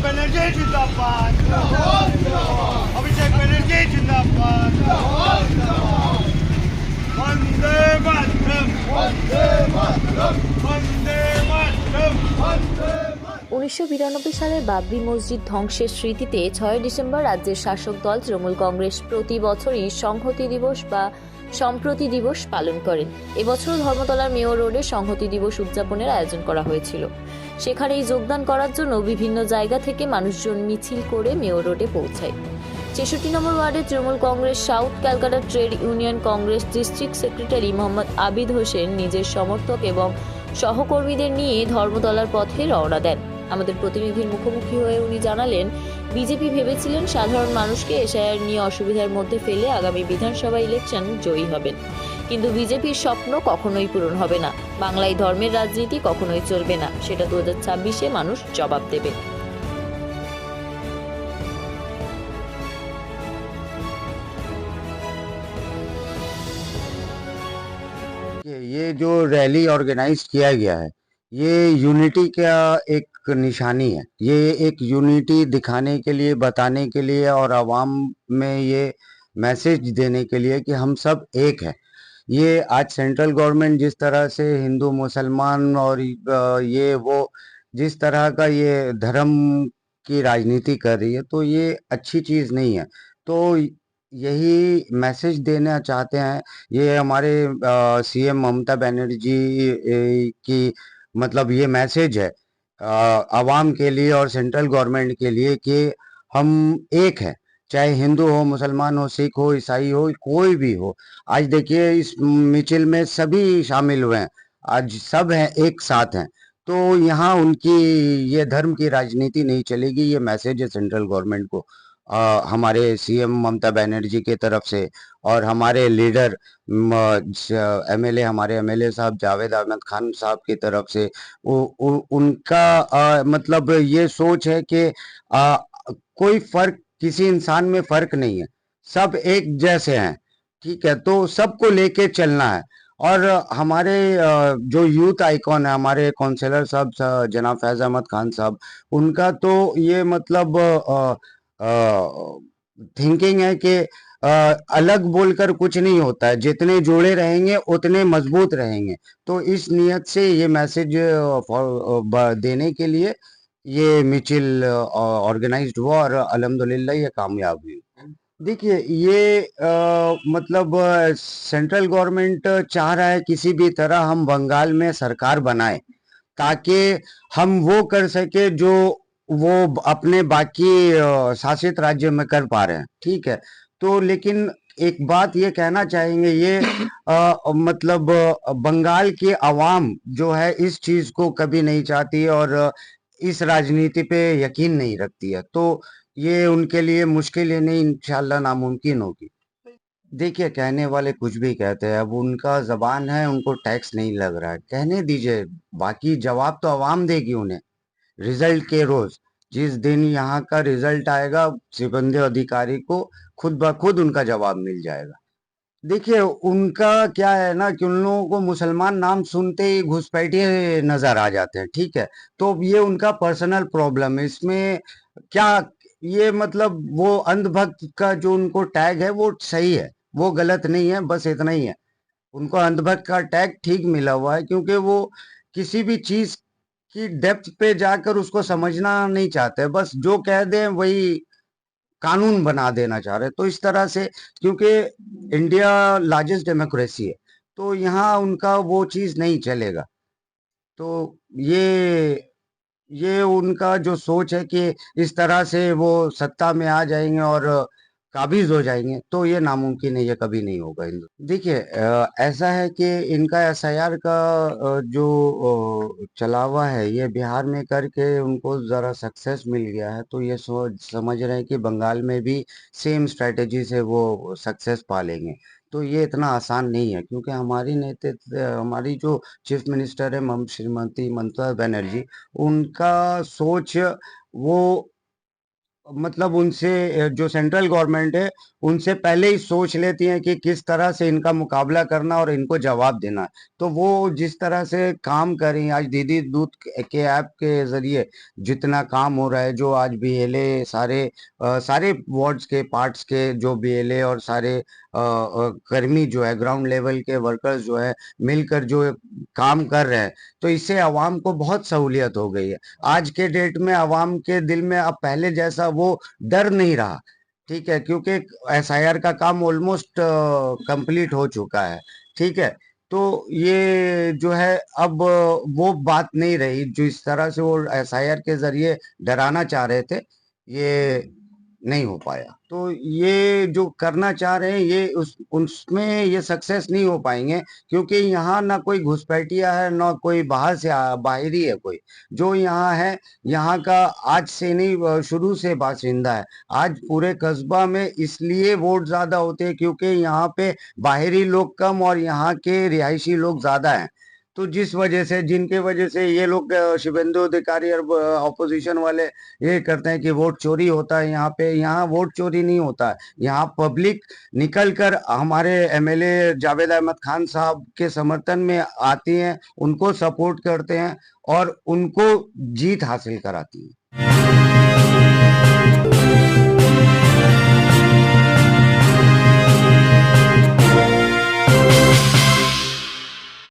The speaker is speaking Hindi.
बनर्जी जिंदाबाद, अभिषेक बनर्जी जिंदाबाद, वंदे मातरम, वंदे मातरम, वंदे मातरम, वंदे। 1992 সালে বাবরি মসজিদ ধ্বংসের স্মৃতিতে 6 ডিসেম্বর রাজ্যের শাসক দল তৃণমূল কংগ্রেস প্রতি বছরই সংহতি দিবস বা সম্প্রতি দিবস পালন করেন। এবছরও ধর্মতলার মেয়র রোডে সংহতি দিবস উদযাপনের আয়োজন করা হয়েছিল। সেখানেই যোগদান করার জন্য বিভিন্ন জায়গা থেকে মানুষজন মিছিল করে মেয়র রোডে পৌঁছায়। 66 নম্বর ওয়ার্ডে Trinamool Congress south Calcutta trade union Congress district secretary Mohammad Abid Hossain নিজের সমর্থক এবং সহকর্মীদের নিয়ে ধর্মতলার পথে রওনা দেন। আমাদের প্রতিনিধির মুখোমুখি হয়ে উনি জানালেন, বিজেপি ভেবেছিলেন সাধারণ মানুষকে এসআইআর নিয়ে অসুবিধার মধ্যে ফেলে আগামী বিধানসভা ইলেকশন জয়ী হবেন, কিন্তু বিজেপির স্বপ্ন কখনোই পূরণ হবে না। বাংলায় ধর্মের রাজনীতি কখনোই চলবে না, সেটা 2026-এ মানুষ জবাব দেবে। ये जो रैली ऑर्गेनाइज किया गया है, ये यूनिटी का एक निशानी है। ये एक यूनिटी दिखाने के लिए, बताने के लिए और आवाम में ये मैसेज देने के लिए कि हम सब एक हैं। ये आज सेंट्रल गवर्नमेंट जिस तरह से हिंदू मुसलमान और ये वो जिस तरह का ये धर्म की राजनीति कर रही है, तो ये अच्छी चीज़ नहीं है। तो यही मैसेज देना चाहते हैं। ये हमारे सीएम ममता बनर्जी की मतलब ये मैसेज है आवाम के लिए और सेंट्रल गवर्नमेंट के लिए कि हम एक हैं, चाहे हिंदू हो, मुसलमान हो, सिख हो, ईसाई हो, कोई भी हो। आज देखिए इस मिছিল में सभी शामिल हुए हैं, आज सब हैं, एक साथ हैं। तो यहाँ उनकी ये धर्म की राजनीति नहीं चलेगी। ये मैसेज है सेंट्रल गवर्नमेंट को हमारे सीएम ममता बनर्जी की तरफ से और हमारे लीडर एमएलए हमारे एमएलए साहब जावेद अहमद खान साहब की तरफ से उनका मतलब ये सोच है कि कोई फर्क, किसी इंसान में फर्क नहीं है, सब एक जैसे हैं, ठीक है। तो सबको लेके चलना है। और हमारे जो यूथ आइकॉन है, हमारे काउंसलर साहब जनाब फैज अहमद खान साहब, उनका तो ये मतलब थिंकिंग है कि अलग बोलकर कुछ नहीं होता है, जितने जोड़े रहेंगे उतने मजबूत रहेंगे। तो इस नियत से ये मैसेज देने के लिए ये मिছিল ऑर्गेनाइज्ड हुआ और अल्हम्दुलिल्लाह ये कामयाब हुई। देखिए ये मतलब सेंट्रल गवर्नमेंट चाह रहा है किसी भी तरह हम बंगाल में सरकार बनाए ताकि हम वो कर सके जो वो अपने बाकी शासित राज्य में कर पा रहे हैं, ठीक है। तो लेकिन एक बात ये कहना चाहेंगे, ये मतलब बंगाल की आवाम जो है इस चीज को कभी नहीं चाहती और इस राजनीति पे यकीन नहीं रखती है। तो ये उनके लिए मुश्किल ही नहीं, इंशाल्लाह नामुमकिन होगी। देखिए कहने वाले कुछ भी कहते हैं, अब उनका जबान है, उनको टैक्स नहीं लग रहा है, कहने दीजिए। बाकी जवाब तो आवाम देगी उन्हें रिजल्ट के रोज। जिस दिन यहाँ का रिजल्ट आएगा, सिबंदी अधिकारी को खुद ब खुद उनका जवाब मिल जाएगा। देखिए उनका क्या है ना कि उन लोगों को मुसलमान नाम सुनते ही घुसपैठिए नजर आ जाते हैं, ठीक है। तो ये उनका पर्सनल प्रॉब्लम है। इसमें क्या ये मतलब वो अंधभक्त का जो उनको टैग है वो सही है, वो गलत नहीं है, बस इतना ही है। उनको अंधभक्त का टैग ठीक मिला हुआ है क्योंकि वो किसी भी चीज की डेप्थ पे जाकर उसको समझना नहीं चाहते, बस जो कह दें वही कानून बना देना चाह रहे। तो इस तरह से, क्योंकि इंडिया लार्जेस्ट डेमोक्रेसी है, तो यहाँ उनका वो चीज नहीं चलेगा। तो ये उनका जो सोच है कि इस तरह से वो सत्ता में आ जाएंगे और काबिज हो जाएंगे, तो ये नामुमकिन है, ये कभी नहीं होगा। हिंदू देखिए ऐसा है कि इनका एसआईआर का जो चलावा है ये बिहार में करके उनको ज़रा सक्सेस मिल गया है। तो ये सोच समझ रहे हैं कि बंगाल में भी सेम स्ट्रेटेजी से वो सक्सेस पा लेंगे। तो ये इतना आसान नहीं है क्योंकि हमारी नेतृत्व, हमारी जो चीफ मिनिस्टर है श्रीमती ममता बनर्जी, उनका सोच वो मतलब उनसे जो सेंट्रल गवर्नमेंट है उनसे पहले ही सोच लेती हैं कि किस तरह से इनका मुकाबला करना और इनको जवाब देना है। तो वो जिस तरह से काम करें आज दीदी दूध के ऐप के जरिए जितना काम हो रहा है, जो आज बीएलए सारे वार्ड्स के पार्ट्स के जो बीएलए और सारे कर्मी जो है ग्राउंड लेवल के वर्कर्स जो है मिलकर जो काम कर रहे हैं, तो इससे आवाम को बहुत सहूलियत हो गई है। आज के डेट में आवाम के दिल में अब पहले जैसा वो डर नहीं रहा, ठीक है, क्योंकि एसआईआर का काम ऑलमोस्ट कंप्लीट हो चुका है, ठीक है। तो ये जो है अब वो बात नहीं रही जो इस तरह से वो एसआईआर के जरिए डराना चाह रहे थे, ये नहीं हो पाया। तो ये जो करना चाह रहे हैं ये उसमें ये सक्सेस नहीं हो पाएंगे, क्योंकि यहाँ ना कोई घुसपैठिया है ना कोई बाहर से बाहरी है। कोई जो यहाँ है, यहाँ का आज से नहीं शुरू से बासिंदा है। आज पूरे कस्बा में इसलिए वोट ज्यादा होते हैं क्योंकि यहाँ पे बाहरी लोग कम और यहाँ के रिहायशी लोग ज्यादा हैं। तो जिस वजह से जिनके वजह से ये लोग शुभेंदु अधिकारी और ऑपोजिशन वाले ये करते हैं कि वोट चोरी होता है यहाँ पे। यहाँ वोट चोरी नहीं होता है, यहाँ पब्लिक निकल कर हमारे एमएलए जावेद अहमद खान साहब के समर्थन में आती हैं, उनको सपोर्ट करते हैं और उनको जीत हासिल कराती हैं।